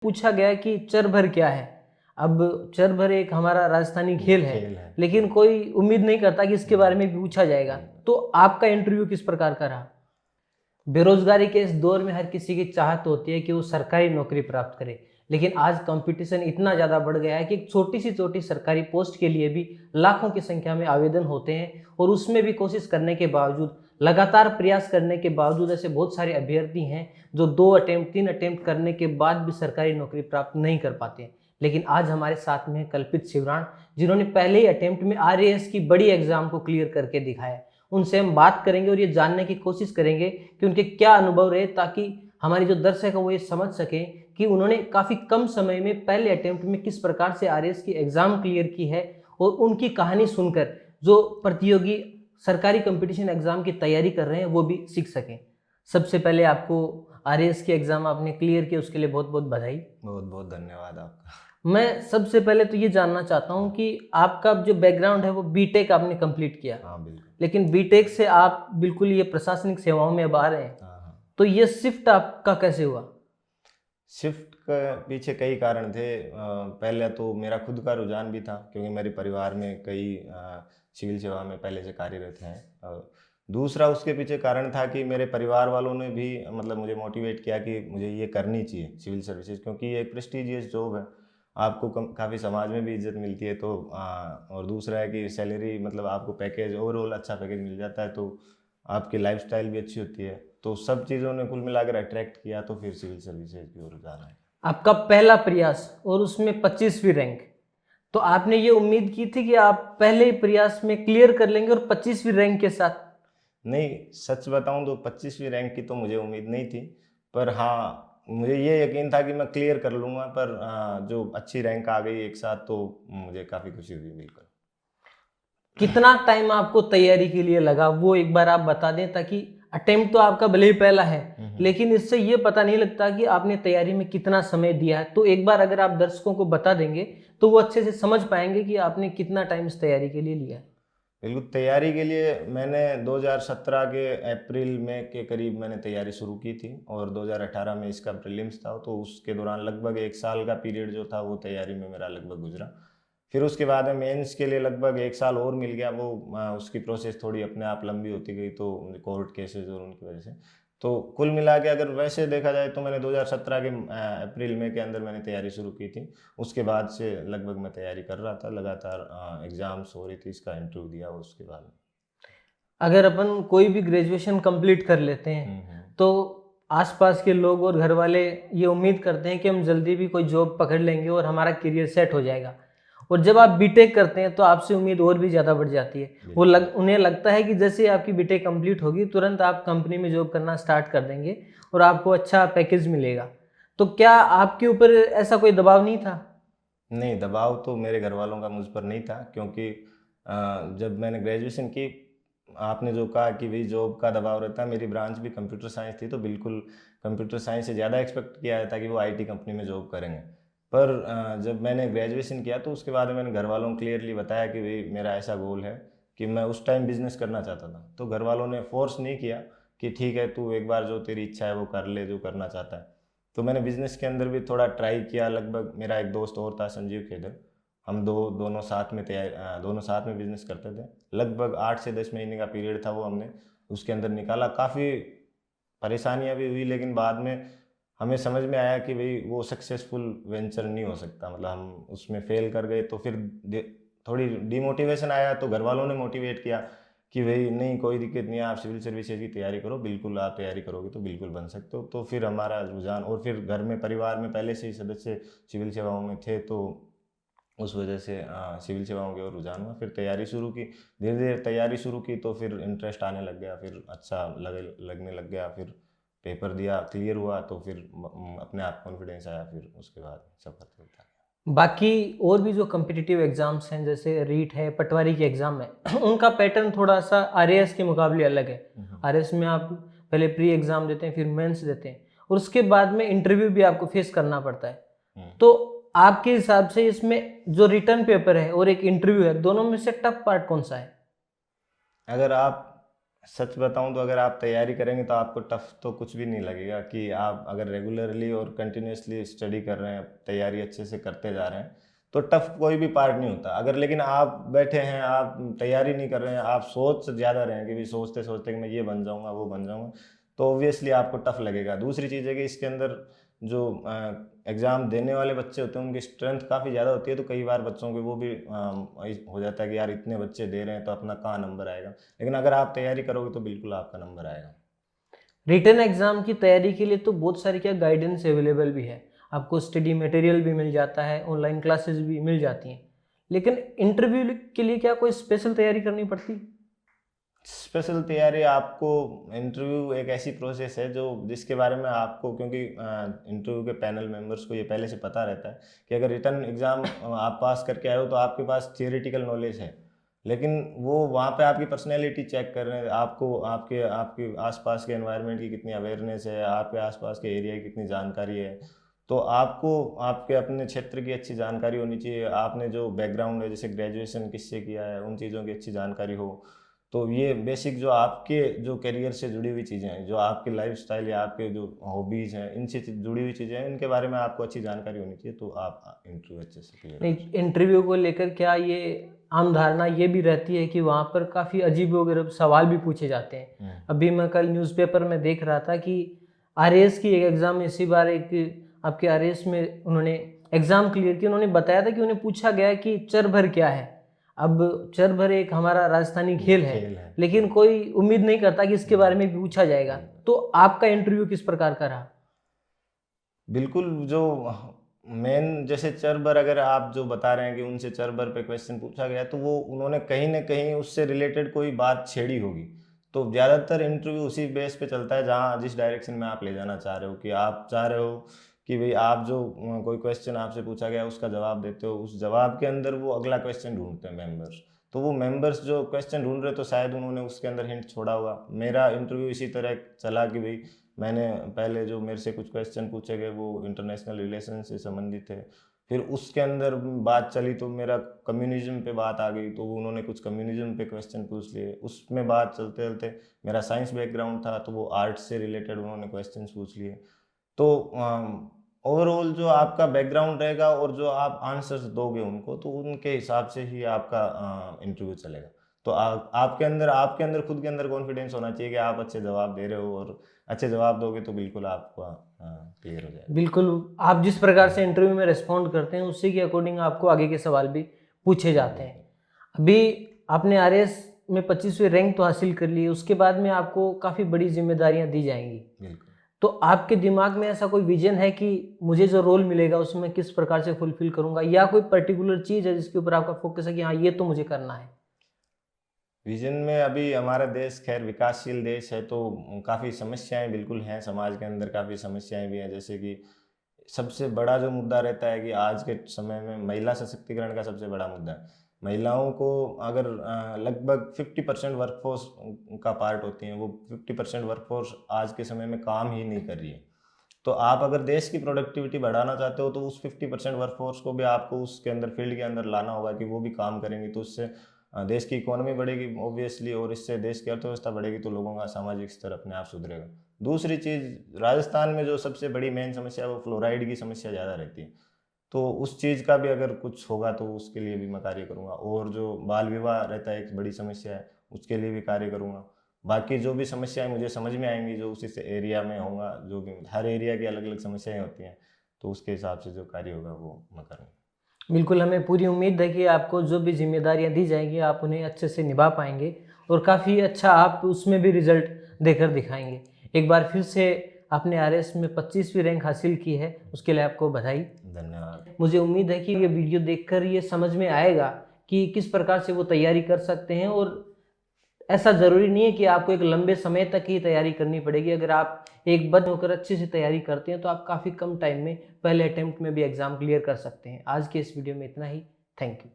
पूछा गया कि चर भर क्या है। अब चर भर एक हमारा राजस्थानी खेल है, लेकिन कोई उम्मीद नहीं करता कि इसके बारे में भी पूछा जाएगा। तो आपका इंटरव्यू किस प्रकार का रहा? बेरोजगारी के इस दौर में हर किसी की चाहत होती है कि वो सरकारी नौकरी प्राप्त करे, लेकिन आज कंपटीशन इतना ज़्यादा बढ़ गया है कि एक छोटी सी छोटी सरकारी पोस्ट के लिए भी लाखों की संख्या में आवेदन होते हैं, और उसमें भी कोशिश करने के बावजूद, लगातार प्रयास करने के बावजूद ऐसे बहुत सारे अभ्यर्थी हैं जो 2 अटेम्प्ट 3 अटेम्प्ट करने के बाद भी सरकारी नौकरी प्राप्त नहीं कर पाते हैं। लेकिन आज हमारे साथ में है कल्पित शिवराण, जिन्होंने पहले ही अटेम्प्ट में RAS की बड़ी एग्जाम को क्लियर करके दिखाया। उनसे हम बात करेंगे और ये जानने की कोशिश करेंगे कि उनके क्या अनुभव रहे, ताकि हमारी जो दर्शक है वो ये समझ सकें कि उन्होंने काफ़ी कम समय में पहले अटेम्प्ट में किस प्रकार से RAS की एग्ज़ाम क्लियर की है, और उनकी कहानी सुनकर जो प्रतियोगी सरकारी कंपटीशन एग्ज़ाम की तैयारी कर रहे हैं वो भी सीख सकें। सबसे पहले आपको RAS की एग्ज़ाम आपने क्लियर किया, उसके लिए बहुत बहुत बधाई। बहुत बहुत धन्यवाद आपका। मैं सबसे पहले तो ये जानना चाहता हूँ कि आपका जो बैकग्राउंड है वो बीटेक आपने कंप्लीट किया। हाँ बिल्कुल। लेकिन बीटेक से आप बिल्कुल ये प्रशासनिक सेवाओं में अब आ रहे हैं। हाँ। तो ये शिफ्ट आपका कैसे हुआ? शिफ्ट के पीछे कई कारण थे। पहले तो मेरा खुद का रुझान भी था, क्योंकि मेरे परिवार में कई सिविल सेवा में पहले से कार्यरत हैं। दूसरा उसके पीछे कारण था कि मेरे परिवार वालों ने भी मतलब मुझे मोटिवेट किया कि मुझे ये करनी चाहिए सिविल सर्विसेज, क्योंकि ये एक प्रेस्टिजियस जॉब है, आपको काफ़ी समाज में भी इज्जत मिलती है। तो और दूसरा है कि सैलरी मतलब आपको पैकेज ओवरऑल अच्छा पैकेज मिल जाता है, तो आपकी लाइफस्टाइल भी अच्छी होती है। तो सब चीज़ों ने कुल मिलाकर अट्रैक्ट किया, तो फिर सिविल सर्विसेज की ओर जाना है। आपका पहला प्रयास और उसमें 25वीं रैंक, तो आपने ये उम्मीद की थी कि आप पहले ही प्रयास में क्लियर कर लेंगे और 25वीं रैंक के साथ? नहीं, सच बताऊं तो 25वीं रैंक की तो मुझे उम्मीद नहीं थी, पर हाँ मुझे ये यकीन था कि मैं क्लियर कर लूँगा। पर जो अच्छी रैंक आ गई एक साथ, तो मुझे काफ़ी खुशी हुई मिलकर। कितना टाइम आपको तैयारी के लिए लगा वो एक बार आप बता दें, ताकि अटेम्प्ट तो आपका भले ही पहला है, लेकिन इससे ये पता नहीं लगता कि आपने तैयारी में कितना समय दिया है। तो एक बार अगर आप दर्शकों को बता देंगे तो वो अच्छे से समझ पाएंगे कि आपने कितना टाइम इस तैयारी के लिए लिया है। बिल्कुल, तैयारी के लिए मैंने 2017 के अप्रैल में के करीब मैंने तैयारी शुरू की थी, और 2018 में इसका प्रीलिम्स था। तो उसके दौरान लगभग 1 साल का पीरियड जो था वो तैयारी में मेरा लगभग गुजरा। फिर उसके बाद में मेंस के लिए लगभग 1 साल और मिल गया। वो उसकी प्रोसेस थोड़ी अपने आप लंबी होती गई, तो कोर्ट केसेस और उनकी वजह से। तो कुल मिला के अगर वैसे देखा जाए तो मैंने 2017 के अप्रैल में के अंदर मैंने तैयारी शुरू की थी। उसके बाद से लगभग मैं तैयारी कर रहा था, लगातार एग्ज़ाम्स हो रही थी, इसका इंटरव्यू दिया उसके बाद। अगर अपन कोई भी ग्रेजुएशन कंप्लीट कर लेते हैं तो आसपास के लोग और घर वाले ये उम्मीद करते हैं कि हम जल्दी भी कोई जॉब पकड़ लेंगे और हमारा करियर सेट हो जाएगा। और जब आप बीटेक करते हैं तो आपसे उम्मीद और भी ज़्यादा बढ़ जाती है। उन्हें लगता है कि जैसे आपकी बीटेक कंप्लीट होगी तुरंत आप कंपनी में जॉब करना स्टार्ट कर देंगे और आपको अच्छा पैकेज मिलेगा। तो क्या आपके ऊपर ऐसा कोई दबाव नहीं था? नहीं, दबाव तो मेरे घर वालों का मुझ पर नहीं था, क्योंकि जब मैंने ग्रेजुएशन की, आपने जो कहा कि भाई जॉब का दबाव रहता है, मेरी ब्रांच भी कंप्यूटर साइंस थी, तो बिल्कुल कंप्यूटर साइंस से ज़्यादा एक्सपेक्ट किया जाता कि वो आईटी कंपनी में जॉब करेंगे। पर जब मैंने ग्रेजुएशन किया तो उसके बाद मैंने घर वालों को क्लियरली बताया कि भाई मेरा ऐसा गोल है कि मैं उस टाइम बिजनेस करना चाहता था। तो घर वालों ने फोर्स नहीं किया कि ठीक है तू एक बार जो तेरी इच्छा है वो कर ले, जो करना चाहता है। तो मैंने बिजनेस के अंदर भी थोड़ा ट्राई किया। लगभग मेरा एक दोस्त और था, संजीव खेदर, हम दोनों साथ में दोनों साथ में बिजनेस करते थे। लगभग 8 से 10 महीने का पीरियड था वो हमने उसके अंदर निकाला। काफ़ी परेशानियां भी हुई, लेकिन बाद में हमें समझ में आया कि भाई वो सक्सेसफुल वेंचर नहीं हो सकता, मतलब हम उसमें फेल कर गए। तो फिर थोड़ी डिमोटिवेशन आया, तो घर वालों ने मोटिवेट किया कि भाई नहीं कोई दिक्कत नहीं है, आप सिविल सर्विसेज की तैयारी करो, बिल्कुल आप तैयारी करोगे तो बिल्कुल बन सकते हो। तो फिर हमारा रुझान, और फिर घर में परिवार में पहले से ही सदस्य सिविल सेवाओं में थे, तो उस वजह से सिविल सेवाओं की ओर रुझान हुआ। फिर तैयारी शुरू की, धीरे धीरे तैयारी शुरू की, तो फिर इंटरेस्ट आने लग गया, फिर अच्छा लगने लग गया। फिर पेपर दिया, क्लियर हुआ, तो फिर अपने आप कॉन्फिडेंस आया। फिर उसके बाद सफर चलता गया। बाकी और भी जो कम्पिटिटिव एग्जाम्स हैं जैसे रीट है, पटवारी के एग्जाम है उनका पैटर्न थोड़ा सा RAS के मुकाबले अलग है। RAS में आप पहले प्री एग्जाम देते हैं, फिर मेंस देते हैं, और उसके बाद में इंटरव्यू भी आपको फेस करना पड़ता है। तो आपके हिसाब से इसमें जो रिटर्न पेपर है और एक इंटरव्यू है, दोनों में से टफ पार्ट कौन सा है? अगर आप सच बताऊं तो अगर आप तैयारी करेंगे तो आपको टफ तो कुछ भी नहीं लगेगा, कि आप अगर रेगुलरली और कंटिन्यूअसली स्टडी कर रहे हैं, तैयारी अच्छे से करते जा रहे हैं, तो टफ कोई भी पार्ट नहीं होता। अगर लेकिन आप बैठे हैं, आप तैयारी नहीं कर रहे हैं, आप सोच ज़्यादा रहे हैं कि भी सोचते सोचते कि मैं ये बन जाऊंगा वो बन जाऊंगा, तो ऑब्वियसली आपको टफ लगेगा। दूसरी चीज़ है कि इसके अंदर जो एग्ज़ाम देने वाले बच्चे होते हैं उनकी स्ट्रेंथ काफ़ी ज़्यादा होती है, तो कई बार बच्चों के वो भी हो जाता है कि यार इतने बच्चे दे रहे हैं तो अपना कहाँ नंबर आएगा। लेकिन अगर आप तैयारी करोगे तो बिल्कुल आपका नंबर आएगा। रिटन एग्जाम की तैयारी के लिए तो बहुत सारी क्या गाइडेंस अवेलेबल भी है, आपको स्टडी मटेरियल भी मिल जाता है, ऑनलाइन क्लासेस भी मिल जाती हैं, लेकिन इंटरव्यू के लिए क्या कोई स्पेशल तैयारी करनी पड़ती? स्पेशल तैयारी आपको, इंटरव्यू एक ऐसी प्रोसेस है जो जिसके बारे में आपको, क्योंकि इंटरव्यू के पैनल मेंबर्स को ये पहले से पता रहता है कि अगर रिटन एग्ज़ाम आप पास करके आए हो तो आपके पास थियोरेटिकल नॉलेज है, लेकिन वो वहाँ पे आपकी पर्सनैलिटी चेक कर रहे हैं, आपको आपके आपके आसपास के एनवायरनमेंट की कितनी अवेयरनेस है, आपके आसपास के एरिया की कितनी जानकारी है। तो आपको आपके अपने क्षेत्र की अच्छी जानकारी होनी चाहिए, आपने जो बैकग्राउंड है जैसे ग्रेजुएशन किससे किया है उन चीज़ों की अच्छी जानकारी हो। तो ये बेसिक जो आपके जो करियर से जुड़ी हुई चीज़ें हैं, जो आपके लाइफस्टाइल या आपके जो हॉबीज़ हैं, इनसे जुड़ी हुई चीज़ें हैं, इनके बारे में आपको अच्छी जानकारी होनी चाहिए, तो आप इंटरव्यू अच्छे से क्लियर नहीं, इंटरव्यू को लेकर क्या ये आम धारणा ये भी रहती है कि वहाँ पर काफ़ी अजीब वगैरह सवाल भी पूछे जाते हैं? अभी मैं कल न्यूज़पेपर में देख रहा था कि आरएएस की एक एग्ज़ाम में इसी बार एक आपके आरएएस में उन्होंने एग्ज़ाम क्लियर किया, उन्होंने बताया था कि उन्हें पूछा गया कि चर भर क्या है। अब चर भर एक हमारा राजस्थानी खेल है, लेकिन कोई उम्मीद नहीं करता कि इसके बारे में भी पूछा जाएगा। तो आपका इंटरव्यू किस प्रकार का रहा? बिल्कुल, जो मेन जैसे चरबर अगर आप जो बता रहे हैं कि उनसे चरबर पे क्वेश्चन पूछा गया, तो वो उन्होंने कहीं न कहीं उससे रिलेटेड कोई बात छेड़ी होगी। तो ज़्यादातर इंटरव्यू उसी बेस पे चलता है जहाँ जिस डायरेक्शन में आप ले जाना चाह रहे हो, कि आप चाह रहे हो कि भई आप जो कोई क्वेश्चन आपसे पूछा गया उसका जवाब देते हो, उस जवाब के अंदर वो अगला क्वेश्चन ढूँढते हैं मेंबर्स। तो वो मेंबर्स जो क्वेश्चन ढूँढ रहे, तो शायद उन्होंने उसके अंदर हिंट छोड़ा होगा। मेरा इंटरव्यू इसी तरह चला कि भई मैंने पहले जो मेरे से कुछ क्वेश्चन पूछे गए वो इंटरनेशनल रिलेशन से संबंधित थे। फिर उसके अंदर बात चली तो मेरा कम्युनिज्म पे बात आ गई, तो उन्होंने कुछ कम्युनिज्म पे क्वेश्चन पूछ लिए। उसमें बात चलते चलते मेरा साइंस बैकग्राउंड था, तो वो आर्ट्स से रिलेटेड उन्होंने क्वेश्चन पूछ लिए। तो ओवरऑल जो आपका बैकग्राउंड रहेगा और जो आप आंसर्स दोगे उनको, तो उनके हिसाब से ही आपका इंटरव्यू चलेगा। तो आपके अंदर खुद के अंदर कॉन्फिडेंस होना चाहिए कि आप अच्छे जवाब दे रहे हो, और अच्छे जवाब दोगे तो बिल्कुल आपका क्लियर हो जाएगा। बिल्कुल, आप जिस प्रकार से इंटरव्यू में रिस्पॉन्ड करते हैं उसी के अकॉर्डिंग आपको आगे के सवाल भी पूछे जाते हैं। अभी आपने आरएएस में 25वीं रैंक तो हासिल कर ली, उसके बाद में आपको काफ़ी बड़ी जिम्मेदारियां दी जाएंगी। बिल्कुल। तो आपके दिमाग में ऐसा कोई विजन है कि मुझे जो रोल मिलेगा उसमें किस प्रकार से फुलफिल करूंगा, या कोई पर्टिकुलर चीज़ है जिसके ऊपर आपका फोकस है कि हाँ ये तो मुझे करना है? विजन में अभी हमारा देश खैर विकासशील देश है, तो काफ़ी समस्याएं बिल्कुल हैं, समाज के अंदर काफ़ी समस्याएं भी हैं। जैसे कि सबसे बड़ा जो मुद्दा रहता है कि आज के समय में महिला सशक्तिकरण का सबसे बड़ा मुद्दा है। महिलाओं को अगर लगभग 50% वर्कफोर्स का पार्ट होती हैं, वो 50% वर्कफोर्स आज के समय में काम ही नहीं कर रही है। तो आप अगर देश की प्रोडक्टिविटी बढ़ाना चाहते हो तो उस 50% वर्कफोर्स को भी आपको उसके अंदर फील्ड के अंदर लाना होगा कि वो भी काम करेंगे, तो उससे देश की इकोनॉमी बढ़ेगी ऑब्वियसली, और इससे देश की अर्थव्यवस्था बढ़ेगी, तो लोगों का सामाजिक स्तर अपने आप सुधरेगा। दूसरी चीज़, राजस्थान में जो सबसे बड़ी मेन समस्या है वो फ्लोराइड की समस्या ज़्यादा रहती है। तो उस चीज़ का भी अगर कुछ होगा तो उसके लिए भी मैं कार्य करूँगा। और जो बाल विवाह रहता है एक बड़ी समस्या है, उसके लिए भी कार्य करूँगा। बाकी जो भी समस्याएं मुझे समझ में आएंगी, जो उसी से एरिया में होगा, जो भी हर एरिया की अलग अलग समस्याएं होती हैं, तो उसके हिसाब से जो कार्य होगा वो मैं करूँगा। बिल्कुल, हमें पूरी उम्मीद है कि आपको जो भी जिम्मेदारियां दी जाएंगी आप उन्हें अच्छे से निभा पाएंगे और काफ़ी अच्छा आप उसमें भी रिजल्ट देकर दिखाएंगे। एक बार फिर से आपने आरएस में 25वीं रैंक हासिल की है, उसके लिए आपको बधाई। धन्यवाद। मुझे उम्मीद है कि ये वीडियो देखकर ये समझ में आएगा कि किस प्रकार से वो तैयारी कर सकते हैं, और ऐसा ज़रूरी नहीं है कि आपको एक लंबे समय तक ही तैयारी करनी पड़ेगी। अगर आप एक बार होकर अच्छे से तैयारी करते हैं तो आप काफ़ी कम टाइम में पहले अटेम्प्ट में भी एग्ज़ाम क्लियर कर सकते हैं। आज के इस वीडियो में इतना ही। Thank you.